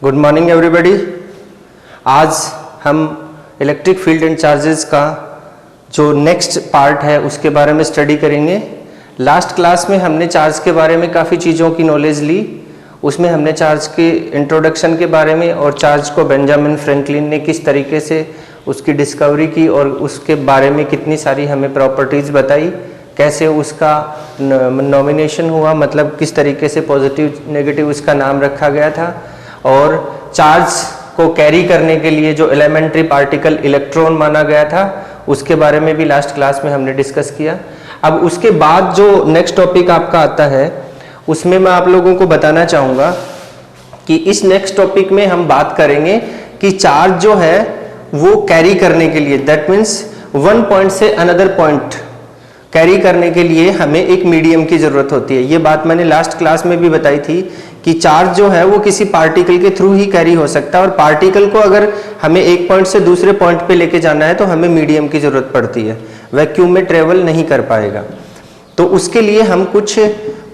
Good morning everybody. आज हम electric field and charges का जो नेक्स्ट पार्ट है उसके बारे में स्टडी करेंगे। लास्ट क्लास में हमने चार्ज के बारे में काफ़ी चीज़ों की नॉलेज ली। उसमें हमने चार्ज के इंट्रोडक्शन के बारे में और चार्ज को बेंजामिन फ्रैंकलिन ने किस तरीके से उसकी डिस्कवरी की और उसके बारे में कितनी सारी हमें प्रॉपर्टीज़ बताई, कैसे उसका नॉमिनेशन हुआ, मतलब किस तरीके से पॉजिटिव नेगेटिव उसका नाम रखा गया था, और चार्ज को कैरी करने के लिए जो एलिमेंट्री पार्टिकल इलेक्ट्रॉन माना गया था उसके बारे में भी लास्ट क्लास में हमने डिस्कस किया। अब उसके बाद जो नेक्स्ट टॉपिक आपका आता है उसमें मैं आप लोगों को बताना चाहूँगा कि इस नेक्स्ट टॉपिक में हम बात करेंगे कि चार्ज जो है वो कैरी करने के लिए, दैट मीन्स वन पॉइंट से अनदर पॉइंट कैरी करने के लिए हमें एक मीडियम की जरूरत होती है। ये बात मैंने लास्ट क्लास में भी बताई थी कि चार्ज जो है वो किसी पार्टिकल के थ्रू ही कैरी हो सकता है, और पार्टिकल को अगर हमें एक पॉइंट से दूसरे पॉइंट पे लेके जाना है तो हमें मीडियम की जरूरत पड़ती है, वैक्यूम में ट्रेवल नहीं कर पाएगा। तो उसके लिए हम कुछ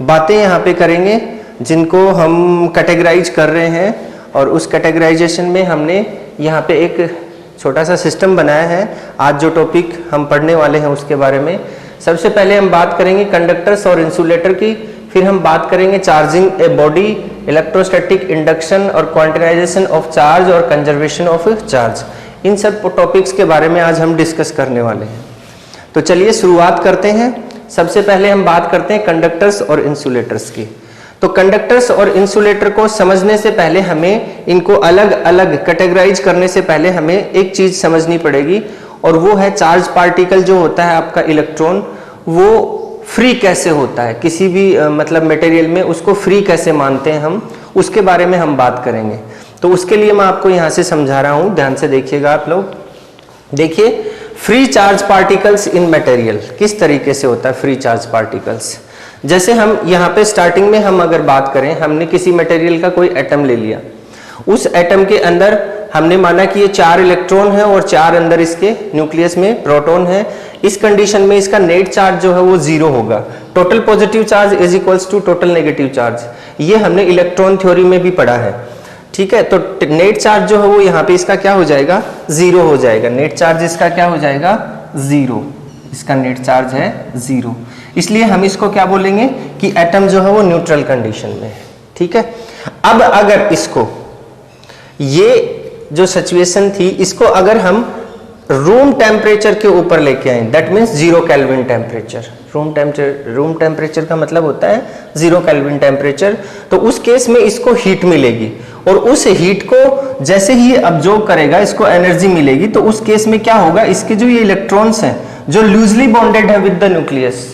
बातें यहाँ पे करेंगे जिनको हम कैटेगराइज कर रहे हैं, और उस कैटेगराइजेशन में हमने यहाँ पे एक छोटा सा सिस्टम बनाया है। आज जो टॉपिक हम पढ़ने वाले हैं उसके बारे में सबसे पहले हम बात करेंगे कंडक्टर्स और इंसुलेटर की, फिर हम बात करेंगे charging a body, electrostatic induction और क्वांटिटाइजेशन ऑफ चार्ज और कंजर्वेशन ऑफ चार्ज। इन सब टॉपिक्स के बारे में आज हम डिस्कस करने वाले हैं। तो चलिए शुरुआत करते हैं। सबसे पहले हम बात करते हैं कंडक्टर्स और इंसुलेटर्स की। तो कंडक्टर्स और इंसुलेटर को समझने से पहले हमें इनको अलग अलग कैटेगराइज करने से पहले हमें एक चीज समझनी पड़ेगी, और वो है चार्ज पार्टिकल जो होता है आपका इलेक्ट्रॉन, वो फ्री कैसे होता है किसी भी मतलब मटेरियल में, उसको फ्री कैसे मानते हैं हम, उसके बारे में हम बात करेंगे। तो उसके लिए मैं आपको यहाँ से समझा रहा हूँ, ध्यान से देखिएगा आप लोग। देखिए, free charge particles in material किस तरीके से होता है। फ्री चार्ज पार्टिकल्स जैसे हम यहाँ पे स्टार्टिंग में हम अगर बात करें, हमने किसी मटेरियल का कोई एटम ले लिया, उस एटम के अंदर हमने माना कि ये 4 इलेक्ट्रॉन है और 4 अंदर इसके न्यूक्लियस में प्रोटॉन है। इस कंडीशन में इसका नेट चार्ज जो है वो 0 होगा। Total positive charge is equals to total negative charge, ये हमने इलेक्ट्रॉन थ्योरी में भी पढ़ा है, ठीक है। तो नेट चार्ज जो है वो यहाँ पे इसका क्या हो जाएगा, 0 हो जाएगा। नेट चार्ज इसका क्या हो जाएगा, 0। इसका नेट चार्ज है 0, इसलिए हम इसको क्या बोलेंगे कि एटम जो है वो न्यूट्रल कंडीशन में है, ठीक है। अब अगर इसको, ये जो सिचुएशन थी, इसको अगर हम रूम टेम्परेचर के ऊपर लेके आए, that means 0 kelvin temperature. Room temperature का मतलब होता है 0 केल्विन टेम्परेचर। तो उस केस में इसको हीट मिलेगी, और उस हीट को जैसे ही अब्जॉर्ब करेगा इसको एनर्जी मिलेगी। तो उस केस में क्या होगा, इसके जो ये इलेक्ट्रॉन्स हैं जो लूजली बॉन्डेड है विद द न्यूक्लियस,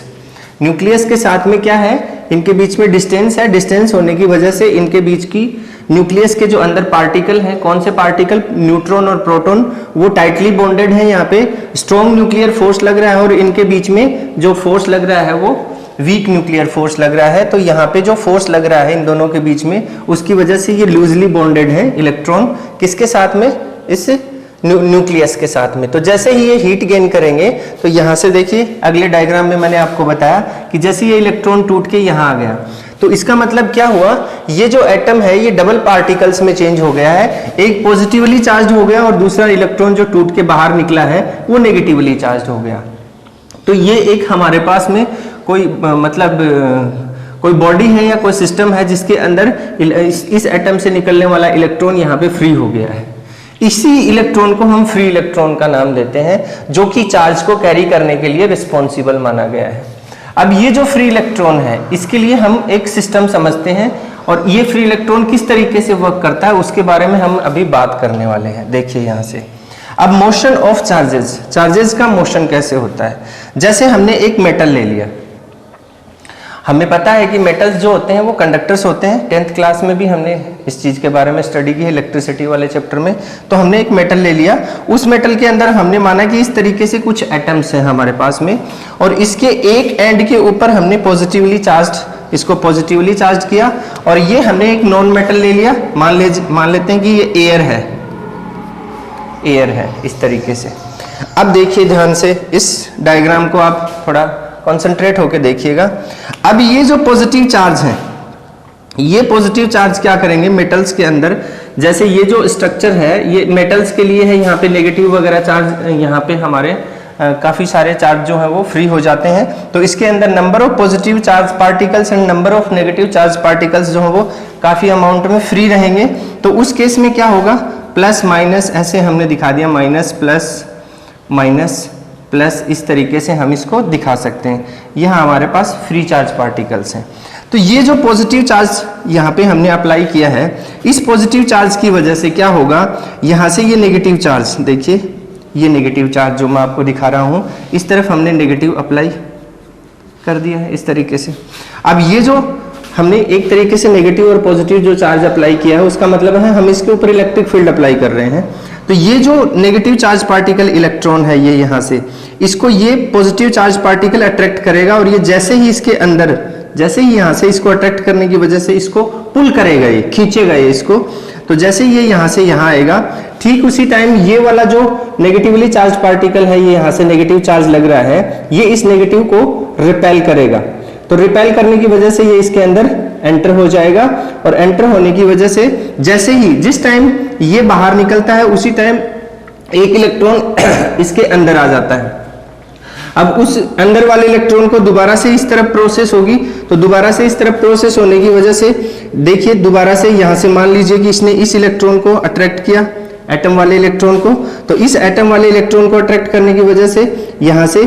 न्यूक्लियस के साथ में क्या है, इनके बीच में डिस्टेंस है। डिस्टेंस होने की वजह से इनके बीच की न्यूक्लियस के जो अंदर पार्टिकल हैं, कौन से पार्टिकल, न्यूट्रॉन और प्रोटॉन, वो टाइटली बॉन्डेड है। यहाँ पे स्ट्रॉन्ग न्यूक्लियर फोर्स लग रहा है, और इनके बीच में जो फोर्स लग रहा है वो वीक न्यूक्लियर फोर्स लग रहा है। तो यहाँ पे जो फोर्स लग रहा है इन दोनों के बीच में, उसकी वजह से ये लूजली बॉन्डेड है इलेक्ट्रॉन किसके साथ में, इस न्यूक्लियस के साथ में। तो जैसे ही ये हीट गेन करेंगे, तो यहाँ से देखिए अगले डायग्राम में मैंने आपको बताया कि जैसे ये इलेक्ट्रॉन टूट के यहाँ आ गया, तो इसका मतलब क्या हुआ, ये जो एटम है ये डबल पार्टिकल्स में चेंज हो गया है। एक पॉजिटिवली चार्ज हो गया और दूसरा इलेक्ट्रॉन जो टूट के बाहर निकला है वो नेगेटिवली चार्ज हो गया। तो ये एक हमारे पास में कोई मतलब कोई बॉडी है या कोई सिस्टम है जिसके अंदर इस एटम से निकलने वाला इलेक्ट्रॉन यहाँ पे फ्री हो गया है। इसी इलेक्ट्रॉन को हम फ्री इलेक्ट्रॉन का नाम देते हैं, जो कि चार्ज को कैरी करने के लिए रिस्पॉन्सिबल माना गया है। अब ये जो फ्री इलेक्ट्रॉन है, इसके लिए हम एक सिस्टम समझते हैं, और ये फ्री इलेक्ट्रॉन किस तरीके से वर्क करता है उसके बारे में हम अभी बात करने वाले हैं। देखिए यहाँ से, अब मोशन ऑफ चार्जेस, चार्जेस का मोशन कैसे होता है। जैसे हमने एक मेटल ले लिया, हमें पता है कि मेटल्स जो होते हैं वो कंडक्टर्स होते हैं। 10th क्लास में भी हमने इस चीज़ के बारे में स्टडी की है, इलेक्ट्रिसिटी वाले चैप्टर में। तो हमने एक मेटल ले लिया, उस मेटल के अंदर हमने माना कि इस तरीके से कुछ एटम्स हैं हमारे पास में, और इसके एक एंड के ऊपर हमने पॉजिटिवली चार्ज, इसको पॉजिटिवली चार्ज किया, और ये हमने एक नॉन मेटल ले लिया, मान लेते हैं कि ये एयर है इस तरीके से। अब देखिए ध्यान से इस डायग्राम को आप थोड़ा कॉन्सेंट्रेट होकर देखिएगा। अब ये जो पॉजिटिव चार्ज है, ये पॉजिटिव चार्ज क्या करेंगे, मेटल्स के अंदर जैसे ये जो स्ट्रक्चर है ये मेटल्स के लिए है, यहाँ पे नेगेटिव वगैरह चार्ज, यहाँ पे हमारे काफी सारे चार्ज जो है वो फ्री हो जाते हैं। तो इसके अंदर number of positive charge particles and number of negative charge particles जो है वो काफी अमाउंट में फ्री रहेंगे। तो उस केस में क्या होगा, प्लस माइनस ऐसे हमने दिखा दिया, माइनस प्लस माइनस प्लस, इस तरीके से हम इसको दिखा सकते हैं। यहाँ हमारे पास फ्री चार्ज पार्टिकल्स हैं। तो ये जो पॉजिटिव चार्ज यहाँ पे हमने अप्लाई किया है, इस पॉजिटिव चार्ज की वजह से क्या होगा, यहाँ से ये नेगेटिव चार्ज, देखिए ये नेगेटिव चार्ज जो मैं आपको दिखा रहा हूँ, इस तरफ हमने नेगेटिव अप्लाई कर दिया है इस तरीके से। अब ये जो हमने एक तरीके से नेगेटिव और पॉजिटिव जो चार्ज अप्लाई किया है, उसका मतलब है हम इसके ऊपर इलेक्ट्रिक फील्ड अप्लाई कर रहे हैं। तो ये जो नेगेटिव चार्ज पार्टिकल इलेक्ट्रॉन है, ये यहाँ से इसको ये पॉजिटिव चार्ज पार्टिकल अट्रैक्ट करेगा, और ये जैसे ही इसके अंदर, जैसे ही यहाँ से इसको अट्रैक्ट करने की वजह से इसको पुल करेगा, ये खींचेगा ये इसको। तो जैसे ये यहाँ से यहाँ आएगा, ठीक उसी टाइम ये वाला जो नेगेटिवली चार्ज पार्टिकल है, ये यहाँ से नेगेटिव चार्ज लग रहा है, ये इस नेगेटिव को रिपेल करेगा। तो रिपेल करने की वजह से ये इसके अंदर एंटर हो जाएगा, और एंटर होने की वजह से जैसे ही जिस टाइम ये बाहर निकलता है, उसी टाइम एक इलेक्ट्रॉन इसके अंदर आ जाता है। अब उस अंदर वाले इलेक्ट्रॉन को दोबारा से इस तरफ प्रोसेस होगी, तो दोबारा से इस तरफ प्रोसेस होने की वजह से देखिए दोबारा से यहाँ से मान लीजिए कि इसने इस इलेक्ट्रॉन को अट्रैक्ट किया, एटम वाले इलेक्ट्रॉन को। तो इस एटम वाले इलेक्ट्रॉन को अट्रैक्ट करने की वजह से यहाँ से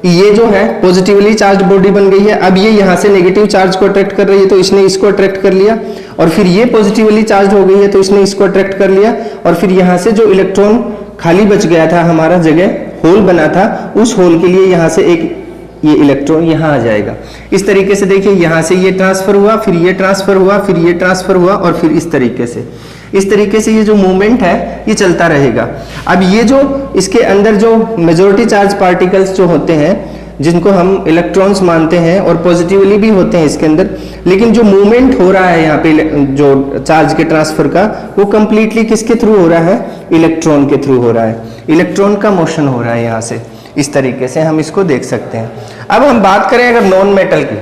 ये जो है पॉजिटिवली चार्ज बॉडी बन गई है। अब ये यहाँ से नेगेटिव चार्ज को अट्रैक्ट कर रही है, तो इसने इसको अट्रैक्ट कर लिया, और फिर ये पॉजिटिवली चार्ज हो गई है, तो इसने इसको अट्रैक्ट कर लिया, और फिर यहाँ से जो इलेक्ट्रॉन खाली बच गया था, हमारा जगह होल बना था, उस होल के लिए यहाँ से एक ये इलेक्ट्रॉन यहाँ आ जाएगा। इस तरीके से देखिए यहाँ से ये ट्रांसफर हुआ, फिर ये ट्रांसफर हुआ, फिर ये ट्रांसफर हुआ, और फिर इस तरीके से ये जो मूवमेंट है ये चलता रहेगा। अब ये जो इसके अंदर जो मेजॉरिटी चार्ज पार्टिकल्स जो होते हैं, जिनको हम इलेक्ट्रॉन्स मानते हैं, और पॉजिटिवली भी होते हैं इसके अंदर, लेकिन जो मूवमेंट हो रहा है यहाँ पे जो चार्ज के ट्रांसफर का, वो कंप्लीटली किसके थ्रू हो रहा है, इलेक्ट्रॉन के थ्रू हो रहा है। इलेक्ट्रॉन का मोशन हो रहा है यहाँ से, इस तरीके से हम इसको देख सकते हैं। अब हम बात करें अगर नॉन मेटल की,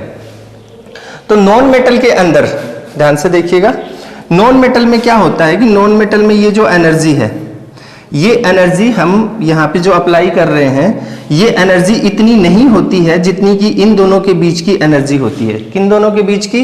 तो नॉन मेटल के अंदर ध्यान से देखिएगा, नॉन मेटल में क्या होता है कि नॉन मेटल में ये जो एनर्जी है, ये एनर्जी हम यहाँ पे जो अप्लाई कर रहे हैं, ये एनर्जी इतनी नहीं होती है जितनी कि इन दोनों के बीच की एनर्जी होती है। किन दोनों के बीच की,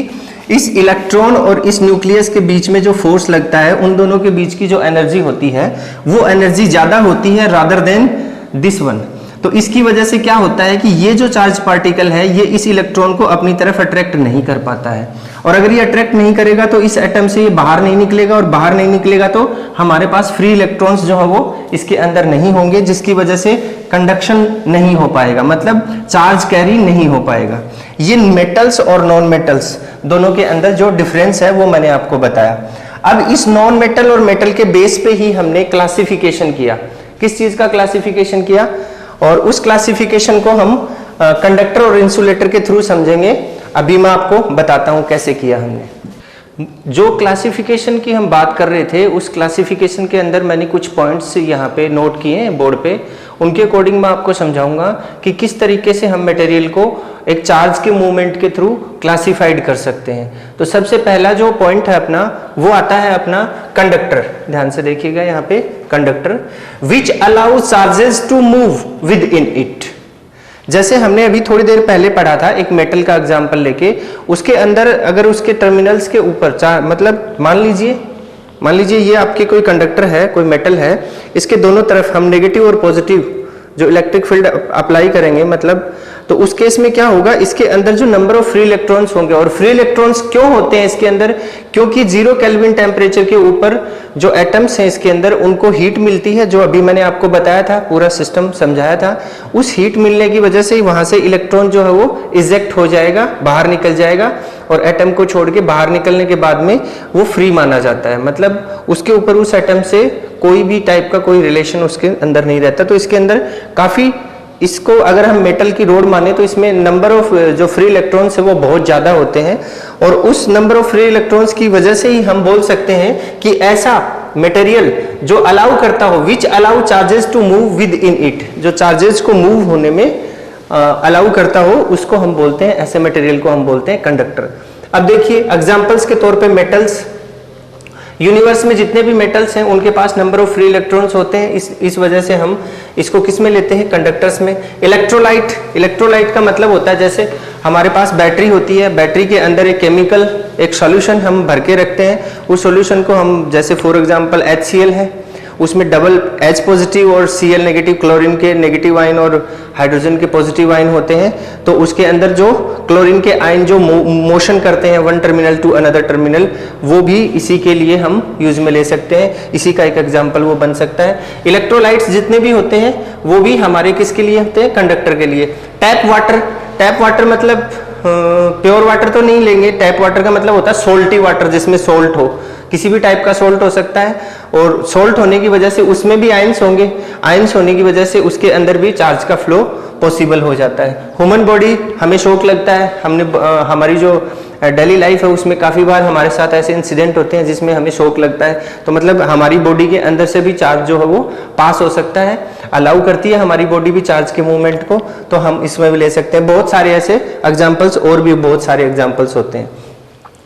इस इलेक्ट्रॉन और इस न्यूक्लियस के बीच में जो फोर्स लगता है, उन दोनों के बीच की जो एनर्जी होती है, वो एनर्जी ज्यादा होती है रादर देन दिस वन। तो इसकी वजह से क्या होता है कि ये जो चार्ज पार्टिकल है, ये इस इलेक्ट्रॉन को अपनी तरफ अट्रैक्ट नहीं कर पाता है, और अगर ये अट्रैक्ट नहीं करेगा तो इस एटम से ये बाहर नहीं निकलेगा, और बाहर नहीं निकलेगा तो हमारे पास फ्री इलेक्ट्रॉन्स जो है वो इसके अंदर नहीं होंगे, जिसकी वजह से कंडक्शन नहीं हो पाएगा, मतलब चार्ज कैरी नहीं हो पाएगा। ये मेटल्स और नॉन मेटल्स दोनों के अंदर जो डिफरेंस है वो मैंने आपको बताया। अब इस नॉन मेटल और मेटल के बेस पे ही हमने क्लासिफिकेशन किया। किस चीज का क्लासिफिकेशन किया, और उस क्लासिफिकेशन को हम कंडक्टर और इंसुलेटर के थ्रू समझेंगे। अभी मैं आपको बताता हूं कैसे किया हमने। जो क्लासिफिकेशन की हम बात कर रहे थे, उस क्लासिफिकेशन के अंदर मैंने कुछ पॉइंट्स यहाँ पे नोट किए हैं बोर्ड पे, उनके अकॉर्डिंग मैं आपको समझाऊंगा कि किस तरीके से हम मटेरियल को एक चार्ज के मूवमेंट के थ्रू क्लासिफाइड कर सकते हैं। तो सबसे पहला जो पॉइंट है अपना, वो आता है अपना कंडक्टर। ध्यान से देखिएगा यहाँ पे, conductor which allow charges to move within it. जैसे हमने अभी थोड़ी देर पहले पढ़ा था एक मेटल का एग्जांपल लेके, उसके अंदर अगर उसके टर्मिनल्स के ऊपर मतलब मान लीजिए ये आपके कोई कंडक्टर है, कोई मेटल है, इसके दोनों तरफ हम नेगेटिव और पॉजिटिव जो इलेक्ट्रिक फील्ड अप्लाई करेंगे, मतलब तो उस केस में क्या होगा, इसके अंदर जो नंबर ऑफ फ्री इलेक्ट्रॉन्स होंगे, और फ्री इलेक्ट्रॉन्स क्यों होते हैं इसके अंदर, क्योंकि 0 केल्विन टेम्परेचर के ऊपर जो एटम्स हैं इसके अंदर, उनको हीट मिलती है, जो अभी मैंने आपको बताया था, पूरा सिस्टम समझाया था। उस हीट मिलने की वजह से वहां से इलेक्ट्रॉन जो है वो इजेक्ट हो जाएगा, बाहर निकल जाएगा, और एटम को छोड़ के बाहर निकलने के बाद में वो फ्री माना जाता है, मतलब उसके ऊपर उस एटम से कोई भी टाइप का कोई रिलेशन उसके अंदर नहीं रहता। तो इसके अंदर काफी, इसको अगर हम मेटल की रोड माने तो इसमें नंबर ऑफ जो फ्री इलेक्ट्रॉन्स है वो बहुत ज्यादा होते हैं, और उस नंबर ऑफ फ्री इलेक्ट्रॉन्स की वजह से ही हम बोल सकते हैं कि ऐसा मटेरियल जो अलाउ करता हो, which allow charges to move within it, जो चार्जेस को मूव होने में अलाउ करता हो, उसको हम बोलते हैं, ऐसे मटेरियल को हम बोलते हैं कंडक्टर। अब देखिए एग्जांपल्स के तौर पे मेटल्स, यूनिवर्स में जितने भी मेटल्स हैं उनके पास नंबर ऑफ फ्री इलेक्ट्रॉन्स होते हैं, इस वजह से हम इसको किस में लेते हैं, कंडक्टर्स में। इलेक्ट्रोलाइट का मतलब होता है जैसे हमारे पास बैटरी होती है, बैटरी के अंदर एक केमिकल एक सॉल्यूशन हम भर के रखते हैं, उस सॉल्यूशन को हम जैसे फॉर एग्जांपल HCl है, उसमें डबल H पॉजिटिव और Cl नेगेटिव, क्लोरीन के नेगेटिव आयन और हाइड्रोजन के पॉजिटिव आयन होते हैं, तो उसके अंदर जो क्लोरीन के आयन जो मोशन करते हैं one terminal to another terminal, वो भी इसी के लिए हम यूज में ले सकते हैं, इसी का एक एग्जांपल वो बन सकता है। इलेक्ट्रोलाइट्स जितने भी होते हैं वो भी हमारे किसके लिए होते हैं, कंडक्टर के लिए। टैप वाटर मतलब प्योर वाटर तो नहीं लेंगे, टैप वाटर का मतलब होता है सोल्टी वाटर, जिसमें सोल्ट हो, किसी भी टाइप का सोल्ट हो सकता है, और सोल्ट होने की वजह से उसमें भी आयंस होंगे, आयंस होने की वजह से उसके अंदर भी चार्ज का फ्लो पॉसिबल हो जाता है। ह्यूमन बॉडी हमें शॉक लगता है, हमारी जो डेली लाइफ है उसमें काफ़ी बार हमारे साथ ऐसे इंसिडेंट होते हैं जिसमें हमें शॉक लगता है, तो मतलब हमारी बॉडी के अंदर से भी चार्ज जो है वो पास हो सकता है, अलाउ करती है हमारी बॉडी भी चार्ज के मूवमेंट को, तो हम इसमें भी ले सकते हैं। बहुत सारे ऐसे एग्जाम्पल्स, और भी बहुत सारे एग्जाम्पल्स होते हैं।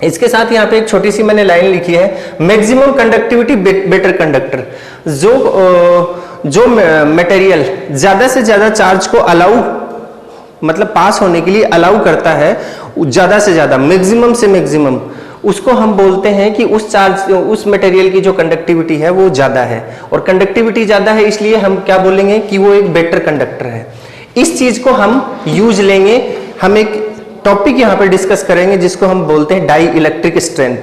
इसके साथ यहाँ पे एक छोटी सी मैंने लाइन लिखी है, मैक्सिमम कंडक्टिविटी बेटर कंडक्टर। जो मटेरियल ज्यादा से ज्यादा चार्ज को अलाउ मतलब पास होने के लिए अलाउ करता है, ज्यादा से ज्यादा, मैक्सिमम से मैक्सिमम, उसको हम बोलते हैं कि उस मटेरियल की जो कंडक्टिविटी है वो ज्यादा है, और कंडक्टिविटी ज्यादा है इसलिए हम क्या बोलेंगे कि वो एक बेटर कंडक्टर है। इस चीज को हम यूज लेंगे, हम एक टॉपिक यहाँ पे डिस्कस करेंगे जिसको हम बोलते हैं डाई इलेक्ट्रिक स्ट्रेंथ।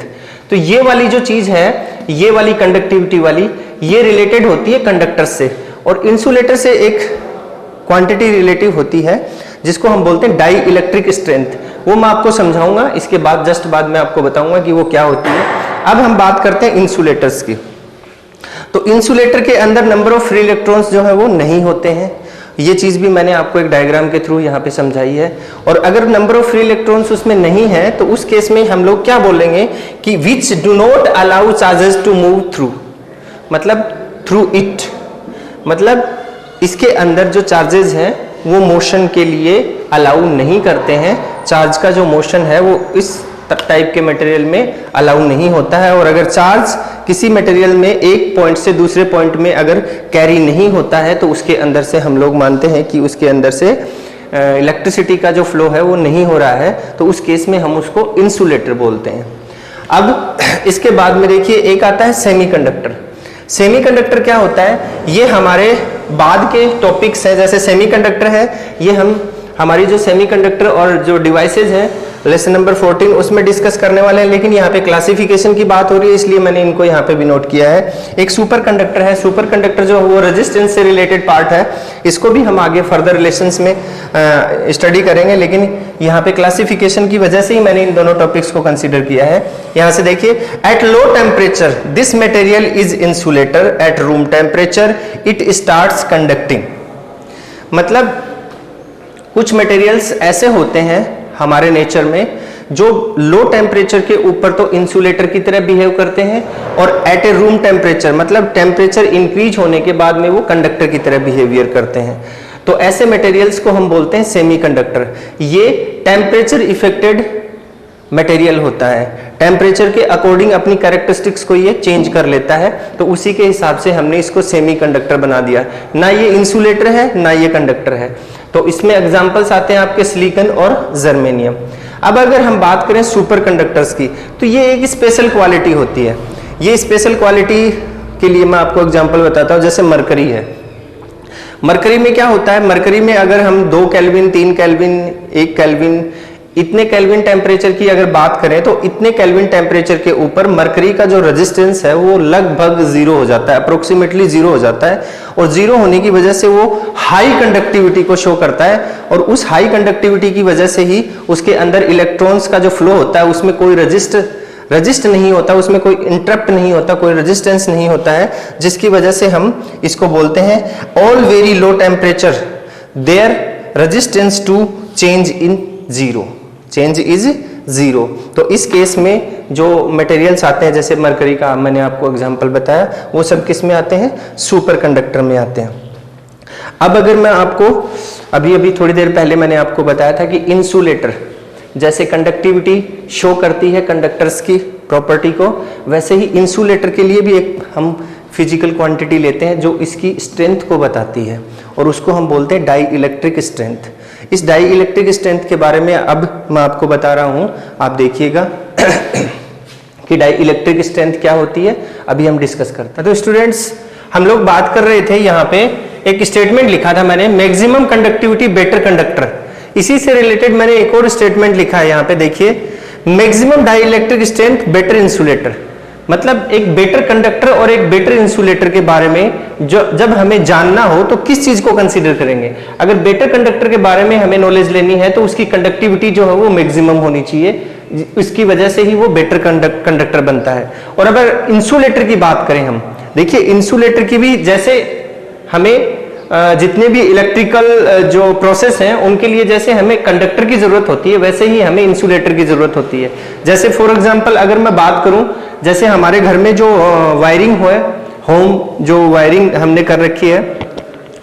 तो ये वाली जो चीज है, ये वाली कंडक्टिविटी वाली, ये रिलेटेड होती है कंडक्टर से, और इंसुलेटर से एक क्वांटिटी रिलेटिव होती है जिसको हम बोलते हैं डाई इलेक्ट्रिक स्ट्रेंथ। वो मैं आपको समझाऊंगा, इसके बाद जस्ट बाद में आपको बताऊंगा कि वो क्या होती है। अब हम बात करते हैं इंसुलेटर्स की। तो इंसुलेटर के अंदर नंबर ऑफ फ्री इलेक्ट्रॉन्स जो है वो नहीं होते हैं, ये चीज भी मैंने आपको एक डायग्राम के थ्रू यहाँ पे समझाई है। और अगर नंबर ऑफ फ्री इलेक्ट्रॉन्स उसमें नहीं है तो उस केस में हम लोग क्या बोलेंगे कि which do not allow charges to move through, मतलब थ्रू इट, मतलब इसके अंदर जो चार्जेस हैं वो मोशन के लिए अलाउ नहीं करते हैं, चार्ज का जो मोशन है वो इस टाइप के मटेरियल में अलाउ नहीं होता है। और अगर चार्ज किसी मटेरियल में एक पॉइंट से दूसरे पॉइंट में अगर कैरी नहीं होता है तो उसके अंदर से हम लोग मानते हैं कि उसके अंदर से इलेक्ट्रिसिटी का जो फ्लो है वो नहीं हो रहा है, तो उस केस में हम उसको इंसुलेटर बोलते हैं। अब इसके बाद में देखिए एक आता है सेमीकंडक्टर। सेमीकंडक्टर क्या होता है, ये हमारे बाद के टॉपिक्स हैं, जैसे सेमीकंडक्टर है, ये हमारी जो सेमीकंडक्टर और जो डिवाइसेज हैं लेसन नंबर 14 उसमें डिस्कस करने वाले हैं, लेकिन यहाँ पे क्लासिफिकेशन की बात हो रही है इसलिए मैंने इनको यहाँ पे भी नोट किया है। एक सुपर कंडक्टर है, सुपर कंडक्टर जो वो रेजिस्टेंस से रिलेटेड पार्ट है, इसको भी हम आगे फर्दर रिलेशंस में स्टडी करेंगे, लेकिन यहाँ पे क्लासिफिकेशन की वजह से ही मैंने इन दोनों टॉपिक्स को कंसिडर किया है। यहाँ से देखिए, at low temperature this material is insulator, at room temperature it starts conducting. मतलब कुछ मटेरियल्स ऐसे होते हैं हमारे नेचर में जो लो टेम्परेचर के ऊपर तो इंसुलेटर की तरह बिहेव करते हैं, और एट ए रूम टेम्परेचर मतलब टेम्परेचर इंक्रीज होने के बाद में वो कंडक्टर की तरह बिहेवियर करते हैं। तो ऐसे मटेरियल्स को हम बोलते हैं सेमीकंडक्टर। ये टेम्परेचर इफेक्टेड मटेरियल होता है, टेम्परेचर के अकॉर्डिंग अपनी कैरेक्टरिस्टिक्स को ये चेंज कर लेता है, तो उसी के हिसाब से हमने इसको सेमीकंडक्टर बना दिया। ना ये इंसुलेटर है ना ये कंडक्टर है। तो इसमें एग्जांपल्स आते हैं आपके सिलिकॉन और जर्मेनियम। अब अगर हम बात करें सुपर कंडक्टर्स की, तो ये एक स्पेशल क्वालिटी होती है। ये स्पेशल क्वालिटी के लिए मैं आपको एग्जांपल बताता हूँ, जैसे मरकरी है। मरकरी में क्या होता है, मरकरी में अगर हम 2 केल्विन 3 केल्विन 1 केल्विन इतने केल्विन टेम्परेचर की अगर बात करें तो इतने केल्विन टेम्परेचर के ऊपर मरकरी का जो रेजिस्टेंस है वो लगभग 0 हो जाता है, अप्रोक्सीमेटली 0 हो जाता है। और 0 होने की वजह से वो हाई कंडक्टिविटी को शो करता है, और उस हाई कंडक्टिविटी की वजह से ही उसके अंदर इलेक्ट्रॉन्स का जो फ्लो होता है उसमें कोई रजिस्ट नहीं होता, उसमें कोई इंटरप्ट नहीं होता, कोई रेजिस्टेंस नहीं होता है, जिसकी वजह से हम इसको बोलते हैं all very low temperature there resistance to change in 0, change is 0। तो इस केस में जो मटेरियल्स आते हैं, जैसे मरकरी का मैंने आपको एग्जांपल बताया, वो सब किस में आते हैं, सुपर कंडक्टर में आते हैं। अब अगर मैं आपको अभी थोड़ी देर पहले मैंने आपको बताया था कि इंसुलेटर जैसे कंडक्टिविटी शो करती है कंडक्टर्स की, प्रॉपर्टी को, वैसे ही इंसुलेटर के लिए भी एक हम फिजिकल क्वांटिटी लेते हैं जो इसकी स्ट्रेंथ को बताती है, और उसको हम बोलते हैं डाई इलेक्ट्रिक स्ट्रेंथ। इस डाई इलेक्ट्रिक स्ट्रेंथ के बारे में अब मैं आपको बता रहा हूं, आप देखिएगा कि डाई इलेक्ट्रिक स्ट्रेंथ क्या होती है, अभी हम डिस्कस करते हैं। तो स्टूडेंट्स, हम लोग बात कर रहे थे, यहाँ पे एक स्टेटमेंट लिखा था मैंने, मैक्सिमम कंडक्टिविटी बेटर कंडक्टर। इसी से रिलेटेड मैंने एक और स्टेटमेंट लिखा है, यहाँ पे देखिए, maximum dielectric strength better insulator. मतलब एक बेटर कंडक्टर और एक बेटर इंसुलेटर के बारे में जो जब हमें जानना हो तो किस चीज को कंसीडर करेंगे। अगर बेटर कंडक्टर के बारे में हमें नॉलेज लेनी है तो उसकी कंडक्टिविटी जो है वो मैक्सिमम होनी चाहिए, इसकी वजह से ही वो बेटर कंडक्टर बनता है। और अगर इंसुलेटर की बात करें हम, देखिए इंसुलेटर की भी, जैसे हमें जितने भी इलेक्ट्रिकल जो प्रोसेस हैं उनके लिए जैसे हमें कंडक्टर की जरूरत होती है, वैसे ही हमें इंसुलेटर की जरूरत होती है। जैसे फॉर एग्जांपल अगर मैं बात करूं, जैसे हमारे घर में जो वायरिंग है, होम जो वायरिंग हमने कर रखी है,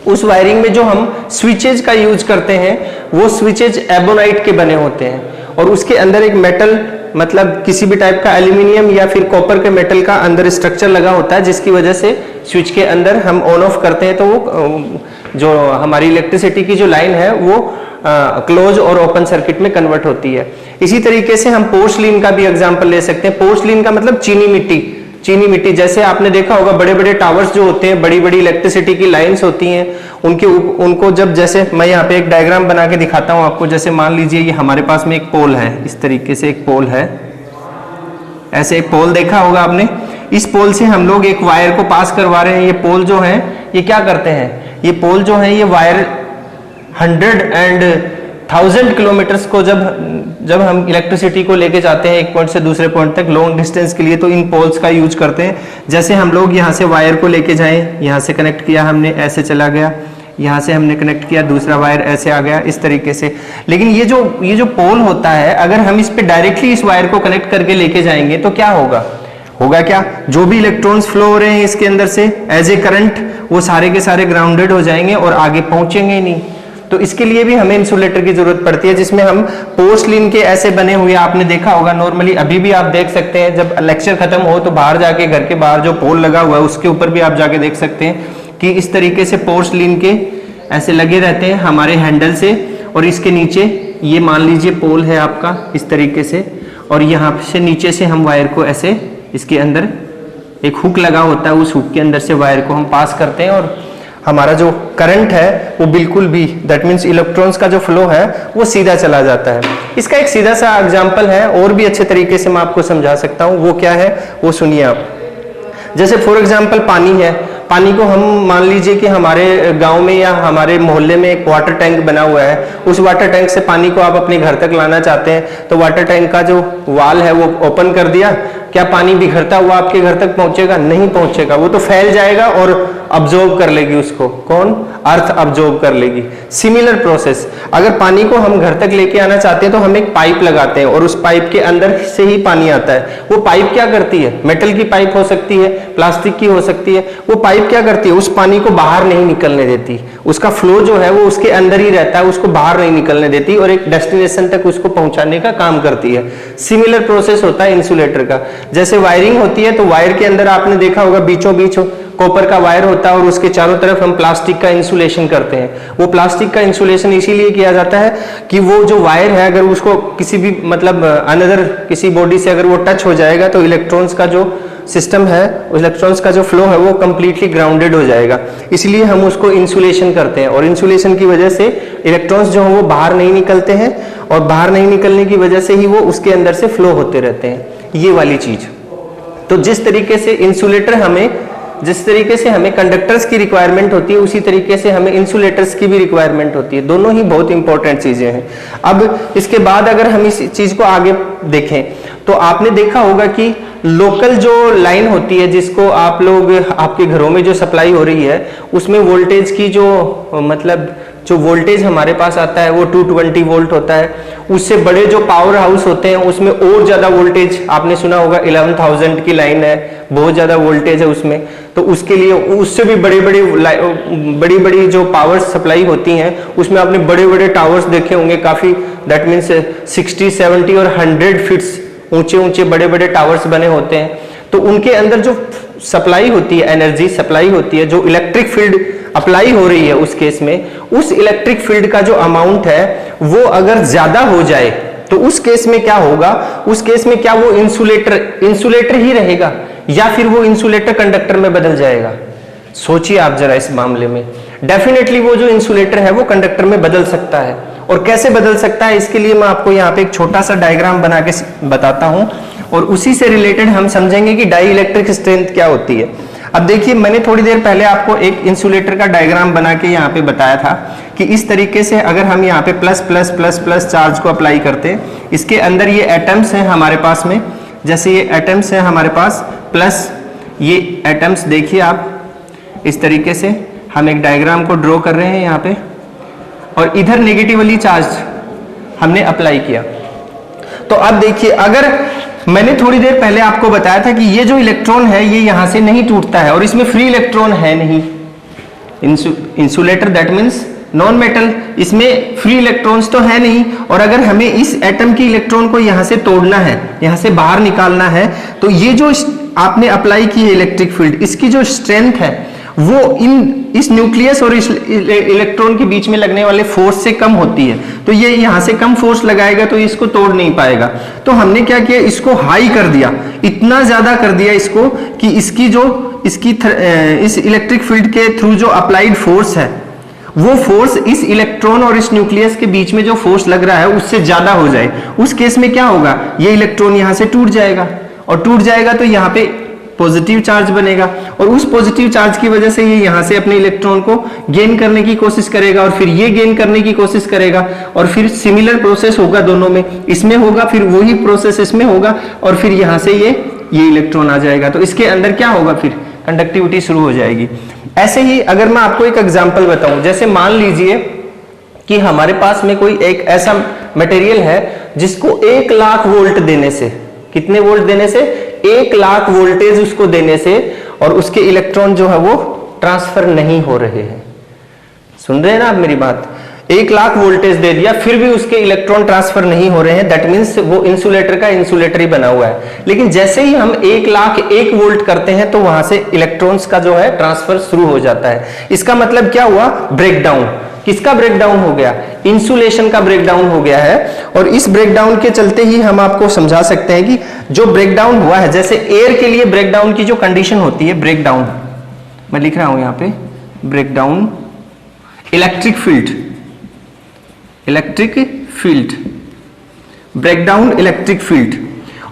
उस वायरिंग में जो हम स्विचेज का यूज करते हैं वो स्विचेज एबोनाइट के बने होते हैं, और उसके अंदर एक मेटल, मतलब किसी भी टाइप का एल्यूमिनियम या फिर कॉपर के मेटल का अंदर स्ट्रक्चर लगा होता है, जिसकी वजह से स्विच के अंदर हम ऑन ऑफ करते हैं तो वो जो हमारी इलेक्ट्रिसिटी की जो लाइन है वो क्लोज और ओपन सर्किट में कन्वर्ट होती है। इसी तरीके से हम पोर्सलिन का भी एग्जांपल ले सकते हैं। पोर्सलिन का मतलब चीनी मिट्टी। चीनी मिट्टी, जैसे आपने देखा होगा बड़े बड़े टावर्स जो होते हैं, बड़ी बड़ी इलेक्ट्रिसिटी की लाइंस होती हैं, उनको जब, जैसे मैं यहाँ पे एक डायग्राम बना के दिखाता हूँ आपको। जैसे मान लीजिए ये हमारे पास में एक पोल है, इस तरीके से एक पोल है, ऐसे एक पोल देखा होगा आपने। इस पोल से हम लोग एक वायर को पास करवा रहे हैं। ये पोल जो है ये क्या करते हैं, ये पोल जो है ये वायर 100 and 1000 किलोमीटर्स को जब हम इलेक्ट्रिसिटी को लेके जाते हैं एक पॉइंट से दूसरे पॉइंट तक लॉन्ग डिस्टेंस के लिए, तो इन पोल्स का यूज करते हैं। जैसे हम लोग यहाँ से वायर को लेके जाएं, यहाँ से कनेक्ट किया हमने, ऐसे चला गया, यहाँ से हमने कनेक्ट किया, दूसरा वायर ऐसे आ गया, इस तरीके से। लेकिन ये जो पोल होता है, अगर हम इस पे डायरेक्टली इस वायर को कनेक्ट करके लेके जाएंगे तो क्या होगा क्या, जो भी इलेक्ट्रॉन्स फ्लो हो रहे हैं इसके अंदर से एज ए करंट, वो सारे के सारे ग्राउंडेड हो जाएंगे और आगे पहुंचेंगे नहीं। तो इसके लिए भी हमें इंसुलेटर की जरूरत पड़ती है, जिसमें हम पोर्सलिन के ऐसे बने हुए आपने देखा होगा नॉर्मली, अभी भी आप देख सकते हैं। जब लेक्चर खत्म हो तो बाहर जाके, घर के बाहर जो पोल लगा हुआ है उसके ऊपर भी आप जाके देख सकते हैं कि इस तरीके से पोर्सलिन के ऐसे लगे रहते हैं हमारे हैंडल से, और इसके नीचे ये मान लीजिए पोल है आपका इस तरीके से, और यहाँ से नीचे से हम वायर को ऐसे, इसके अंदर एक हुक लगा होता है, उस हुक के अंदर से वायर को हम पास करते हैं, और हमारा जो करंट है वो बिल्कुल भी, दैट मीन्स इलेक्ट्रॉन्स का जो फ्लो है वो सीधा चला जाता है। इसका एक सीधा सा एग्जांपल है, और भी अच्छे तरीके से मैं आपको समझा सकता हूँ, वो क्या है वो सुनिए आप। जैसे फॉर एग्जांपल पानी है, पानी को हम मान लीजिए कि हमारे गांव में या हमारे मोहल्ले में एक वाटर टैंक बना हुआ है, उस वाटर टैंक से पानी को आप अपने घर तक लाना चाहते हैं, तो वाटर टैंक का जो वाल है वो ओपन कर दिया, क्या पानी बिखरता हुआ आपके घर तक पहुंचेगा? नहीं पहुंचेगा, वो तो फैल जाएगा और अब्जॉर्ब कर लेगी उसको, कौन? अर्थ अब्जॉर्ब कर लेगी। सिमिलर प्रोसेस, अगर पानी को हम घर तक लेके आना चाहते हैं तो हम एक पाइप लगाते हैं और उस पाइप के अंदर से ही पानी आता है। वो पाइप क्या करती है? मेटल की पाइप हो सकती है, प्लास्टिक की हो सकती है। वो पाइप क्या करती है? उस पानी को बाहर नहीं निकलने देती, उसका फ्लो जो है वो उसके अंदर ही रहता है, उसको बाहर नहीं निकलने देती और एक डेस्टिनेशन तक उसको पहुंचाने का काम करती है। सिमिलर प्रोसेस होता है इंसुलेटर का। जैसे वायरिंग होती है तो वायर के अंदर आपने देखा होगा बीचों बीच कॉपर का वायर होता है और उसके चारों तरफ हम प्लास्टिक का इंसुलेशन करते हैं। वो प्लास्टिक का इंसुलेशन इसीलिए किया जाता है कि वो जो वायर है अगर उसको किसी भी मतलब अनदर किसी बॉडी से अगर वो टच हो जाएगा तो इलेक्ट्रॉन्स का जो सिस्टम है, इलेक्ट्रॉन्स का जो फ्लो है वो कंप्लीटली ग्राउंडेड हो जाएगा। इसलिए हम उसको इंसुलेशन करते हैं और इंसुलेशन की वजह से इलेक्ट्रॉन्स जो हैं वो बाहर नहीं निकलते हैं और बाहर नहीं निकलने की वजह से ही वो उसके अंदर से फ्लो होते रहते हैं, ये वाली चीज। तो जिस तरीके से इंसुलेटर जिस तरीके से हमें कंडक्टर्स की रिक्वायरमेंट होती है उसी तरीके से हमें इंसुलेटर्स की भी रिक्वायरमेंट होती है। दोनों ही बहुत इंपॉर्टेंट चीजें हैं। अब इसके बाद अगर हम इस चीज को आगे देखें तो आपने देखा होगा कि लोकल जो लाइन होती है जिसको आप लोग आपके घरों में जो सप्लाई हो रही है उसमें वोल्टेज की जो वोल्टेज हमारे पास आता है वो 220 वोल्ट होता है। उससे बड़े जो पावर हाउस होते हैं उसमें और ज्यादा वोल्टेज, आपने सुना होगा 11,000 की लाइन है, बहुत ज्यादा वोल्टेज है उसमें। तो उसके लिए उससे भी बड़ी बड़ी जो पावर सप्लाई होती हैं उसमें आपने बड़े बड़े टावर्स देखे होंगे काफी, दैट मीन्स 60, 70 और 100 फीट्स ऊंचे ऊंचे बड़े बड़े टावर्स बने होते हैं, तो उनके अंदर जो सप्लाई होती है, एनर्जी सप्लाई होती है, जो इलेक्ट्रिक फील्ड अप्लाई हो रही है उस केस में, उस इलेक्ट्रिक फील्ड का जो अमाउंट है वो अगर ज्यादा हो जाए तो उस केस में क्या होगा, उस केस में क्या वो इंसुलेटर ही रहेगा या फिर वो इंसुलेटर कंडक्टर में बदल जाएगा? सोचिए आप जरा इस मामले में। डेफिनेटली वो जो इंसुलेटर है वो कंडक्टर में बदल सकता है, और कैसे बदल सकता है इसके लिए मैं आपको यहाँ पे एक छोटा सा डायग्राम बना के बताता हूं, और उसी से रिलेटेड हम समझेंगे कि डाई इलेक्ट्रिक स्ट्रेंथ क्या होती है। अब देखिए, मैंने थोड़ी देर पहले आपको एक इंसुलेटर का डायग्राम बना के यहाँ पे बताया था कि इस तरीके से अगर हम यहाँ पे plus plus plus plus charge को अप्लाई करते हैं, इसके अंदर ये एटम्स हैं हमारे पास में, जैसे ये एटम्स हैं हमारे पास प्लस, ये एटम्स देखिए आप इस तरीके से हम एक डायग्राम को ड्रॉ कर रहे हैं यहाँ पे, और इधर नेगेटिवली चार्ज हमने अप्लाई किया। तो अब देखिए, अगर मैंने थोड़ी देर पहले आपको बताया था कि ये जो इलेक्ट्रॉन है ये यहां से नहीं टूटता है और इसमें फ्री इलेक्ट्रॉन है नहीं, insulator that means non metal, इसमें फ्री इलेक्ट्रॉन्स तो है नहीं, और अगर हमें इस एटम की इलेक्ट्रॉन को यहां से तोड़ना है, यहां से बाहर निकालना है, तो ये जो आपने अप्लाई की है इलेक्ट्रिक फील्ड, इसकी जो स्ट्रेंथ है वो इस न्यूक्लियस और इस इलेक्ट्रॉन के बीच में लगने वाले फोर्स से कम होती है, तो ये यहां से कम फोर्स लगाएगा तो इसको तोड़ नहीं पाएगा। तो हमने क्या किया, इसको हाई कर दिया, इतना ज्यादा कर दिया इसको कि इस इलेक्ट्रिक फील्ड के थ्रू जो अप्लाइड फोर्स है वो फोर्स इस इलेक्ट्रॉन और इस न्यूक्लियस के बीच में जो फोर्स लग रहा है उससे ज्यादा हो जाए। उस केस में क्या होगा, ये इलेक्ट्रॉन यहां से टूट जाएगा, और टूट जाएगा तो यहाँ पे पॉजिटिव चार्ज बनेगा, और उस पॉजिटिव चार्ज की वजह से ये यहां से अपने इलेक्ट्रॉन को गेन करने की कोशिश करेगा, और फिर ये गेन करने की कोशिश करेगा, और फिर सिमिलर प्रोसेस होगा दोनों में, इसमें होगा फिर वही प्रोसेस इसमें होगा, और फिर यहां से ये इलेक्ट्रॉन आ जाएगा, तो इसके अंदर क्या होगा, फिर कंडक्टिविटी शुरू हो जाएगी। ऐसे ही अगर मैं आपको एक एग्जांपल बताऊं, जैसे मान लीजिए कि हमारे पास में कोई एक ऐसा मटेरियल है जिसको 1 लाख वोल्ट देने से, कितने वोल्ट देने से, 1 लाख वोल्टेज उसको देने से, और उसके इलेक्ट्रॉन जो है वो ट्रांसफर नहीं हो रहे हैं। सुन रहे हैं ना आप मेरी बात, 1 लाख वोल्टेज दे दिया फिर भी उसके इलेक्ट्रॉन ट्रांसफर नहीं हो रहे हैं, दैट मीन्स वो इंसुलेटर का इंसुलेटर ही बना हुआ है। लेकिन जैसे ही हम 1 लाख 1 वोल्ट करते हैं तो वहां से इलेक्ट्रॉन्स का जो है ट्रांसफर शुरू हो जाता है। इसका मतलब क्या हुआ, ब्रेकडाउन। किसका ब्रेकडाउन हो गया, इंसुलेशन का ब्रेकडाउन हो गया है। और इस ब्रेकडाउन के चलते ही हम आपको समझा सकते हैं कि जो ब्रेकडाउन हुआ है, जैसे एयर के लिए ब्रेकडाउन की जो कंडीशन होती है, ब्रेकडाउन मैं लिख रहा हूं यहां पे, breakdown electric field, breakdown electric field,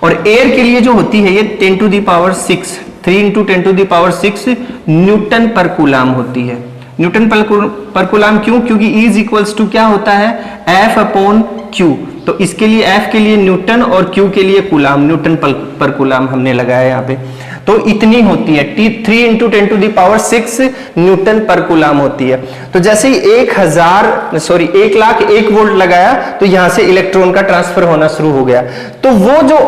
और एयर के लिए जो होती है ये 10 to the power 6, 3 into 10 to the power 6 newton पर कूलाम होती है। न्यूटन पर कूलाम क्यों, क्योंकि E इज इक्वल्स टू क्या होता है, F अपॉन Q, तो इसके लिए F के लिए न्यूटन और Q के लिए कूलाम, न्यूटन पर कूलाम हमने लगाया यहाँ पे, तो इतनी होती है 3 into 10 to the power 6 newton पर कूलाम होती है। तो जैसे ही 1 लाख 1 वोल्ट लगाया तो यहां से इलेक्ट्रॉन का ट्रांसफर होना शुरू हो गया। तो वो जो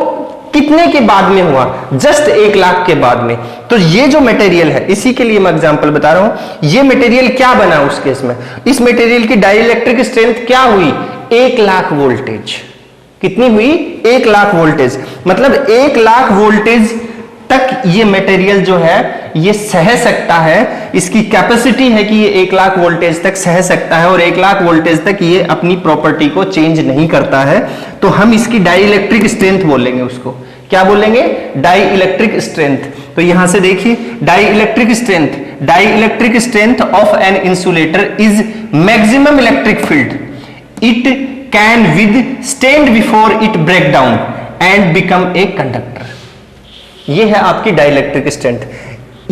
कितने के बाद में हुआ, जस्ट 1 लाख के बाद में। तो ये जो मटेरियल है, इसी के लिए मैं एग्जांपल बता रहा हूं, ये मटेरियल क्या बना उस केस में, इस मटेरियल की डाइलेक्ट्रिक स्ट्रेंथ क्या हुई, 1 लाख वोल्टेज। कितनी हुई, 1 लाख वोल्टेज, मतलब 1 लाख वोल्टेज तक ये मटेरियल जो है ये सह सकता है, इसकी कैपेसिटी है कि ये 1 लाख वोल्टेज तक सह सकता है, और 1 लाख वोल्टेज तक ये अपनी प्रॉपर्टी को चेंज नहीं करता है। तो हम इसकी डाई इलेक्ट्रिक स्ट्रेंथ बोलेंगे, उसको क्या बोलेंगे, डाई इलेक्ट्रिक स्ट्रेंथ। तो यहां से देखिए, dielectric strength of an insulator is maximum electric field it can withstand before it break down and become a conductor. ये है आपकी डाइलेक्ट्रिक स्ट्रेंथ।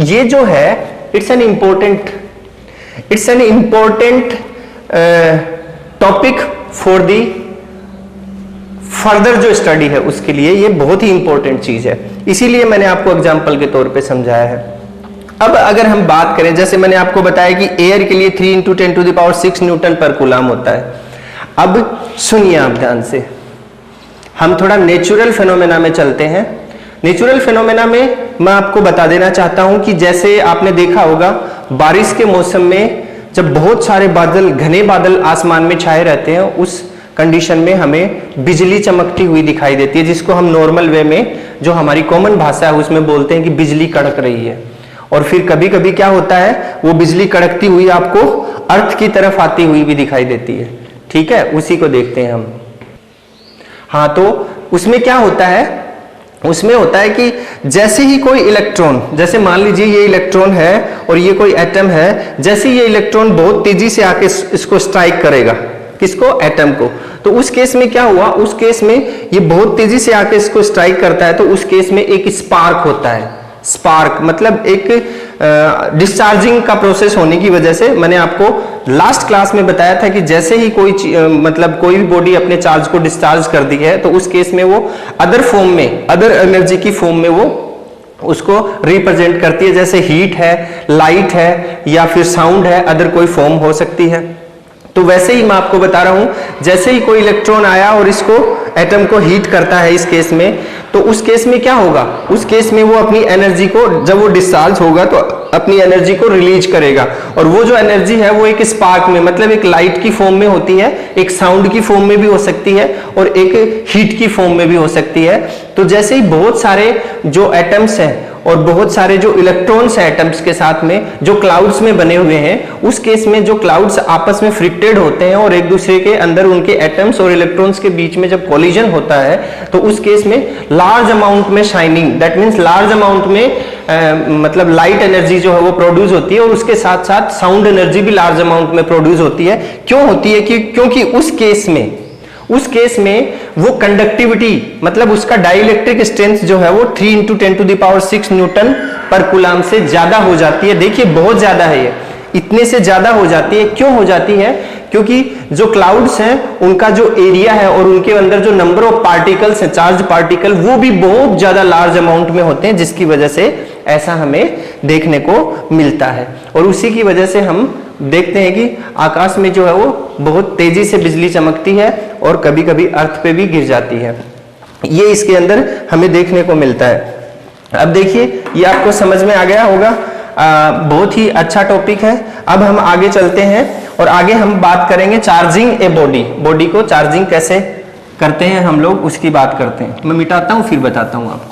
ये जो है it's an important topic for the further जो study है उसके लिए ये बहुत ही इंपॉर्टेंट चीज है, इसीलिए मैंने आपको एग्जांपल के तौर पे समझाया है। अब अगर हम बात करें, जैसे मैंने आपको बताया कि एयर के लिए 3 into 10 to the power 6 newton पर कूलाम होता है। अब सुनिए आप ध्यान से, हम थोड़ा नेचुरल फिनोमेना में चलते हैं। नेचुरल फिनोमेना में मैं आपको बता देना चाहता हूं कि जैसे आपने देखा होगा बारिश के मौसम में जब बहुत सारे बादल, घने बादल आसमान में छाए रहते हैं, उस कंडीशन में हमें बिजली चमकती हुई दिखाई देती है, जिसको हम नॉर्मल वे में, जो हमारी कॉमन भाषा है उसमें बोलते हैं कि बिजली कड़क रही है। और फिर कभी कभी क्या होता है, वो बिजली कड़कती हुई आपको अर्थ की तरफ आती हुई भी दिखाई देती है। ठीक है, उसी को देखते हैं हम। हाँ, तो उसमें क्या होता है, उसमें होता है कि जैसे ही कोई इलेक्ट्रॉन, जैसे मान लीजिए ये इलेक्ट्रॉन है और ये कोई एटम है, जैसे ये इलेक्ट्रॉन बहुत तेजी से आके इसको स्ट्राइक करेगा, किसको, एटम को, तो उस केस में क्या हुआ, उस केस में ये बहुत तेजी से आके इसको स्ट्राइक करता है, तो उस केस में एक स्पार्क होता है। स्पार्क मतलब एक डिस्चार्जिंग का प्रोसेस होने की वजह से, मैंने आपको लास्ट क्लास में बताया था कि जैसे ही कोई मतलब कोई भी बॉडी अपने चार्ज को डिस्चार्ज कर दी है, तो उस केस में वो अदर फॉर्म में, अदर एनर्जी की फॉर्म में वो उसको रिप्रेजेंट करती है, जैसे हीट है, लाइट है, या फिर साउंड है, अदर कोई फॉर्म हो सकती है। तो वैसे ही मैं आपको बता रहा हूं, जैसे ही कोई इलेक्ट्रॉन आया और इसको, एटम को हीट करता है इस केस में, तो उस केस में क्या होगा, उस केस में वो अपनी एनर्जी को, जब वो डिस्चार्ज होगा तो अपनी एनर्जी को रिलीज करेगा, और वो जो एनर्जी है वो एक स्पार्क में, मतलब एक लाइट की फॉर्म में होती है, एक साउंड की फॉर्म में भी हो सकती है, और एक हीट की फॉर्म में भी हो सकती है। तो जैसे ही बहुत सारे जो एटम्स हैं और बहुत सारे जो इलेक्ट्रॉन्स हैं एटम्स के साथ में, जो क्लाउड्स में बने हुए हैं, उस केस में जो क्लाउड्स आपस में फ्रिक्टेड होते हैं और एक दूसरे के अंदर उनके एटम्स और इलेक्ट्रॉन्स के बीच में जब कोलिजन होता है, तो उस केस में लार्ज अमाउंट में shining, that means large amount में मतलब लाइट एनर्जी जो है वो प्रोड्यूस होती है, और उसके साथ साथ साउंड एनर्जी भी लार्ज अमाउंट में प्रोड्यूस होती है। क्यों होती है, क्योंकि उस केस में वो कंडक्टिविटी, मतलब उसका डाइलेक्ट्रिक स्ट्रेंथ जो है वो 3 × 10⁶ न्यूटन पर कूलम से ज्यादा हो जाती है। देखिए बहुत ज्यादा है, ये इतने से ज्यादा हो जाती है। क्यों हो जाती है, क्योंकि जो क्लाउड्स हैं उनका जो एरिया है और उनके अंदर जो नंबर ऑफ पार्टिकल्स हैं, चार्ज पार्टिकल, वो भी बहुत ज्यादा लार्ज अमाउंट में होते हैं, जिसकी वजह से ऐसा हमें देखने को मिलता है। और उसी की वजह से हम देखते हैं कि आकाश में जो है वो बहुत तेजी से बिजली चमकती है और कभी कभी अर्थ पे भी गिर जाती है। ये इसके अंदर हमें देखने को मिलता है। अब देखिए, ये आपको समझ में आ गया होगा, बहुत ही अच्छा टॉपिक है। अब हम आगे चलते हैं और आगे हम बात करेंगे चार्जिंग ए बॉडी को चार्जिंग कैसे करते हैं हम लोग, उसकी बात करते हैं। मैं मिटाता हूं फिर बताता हूं आपको।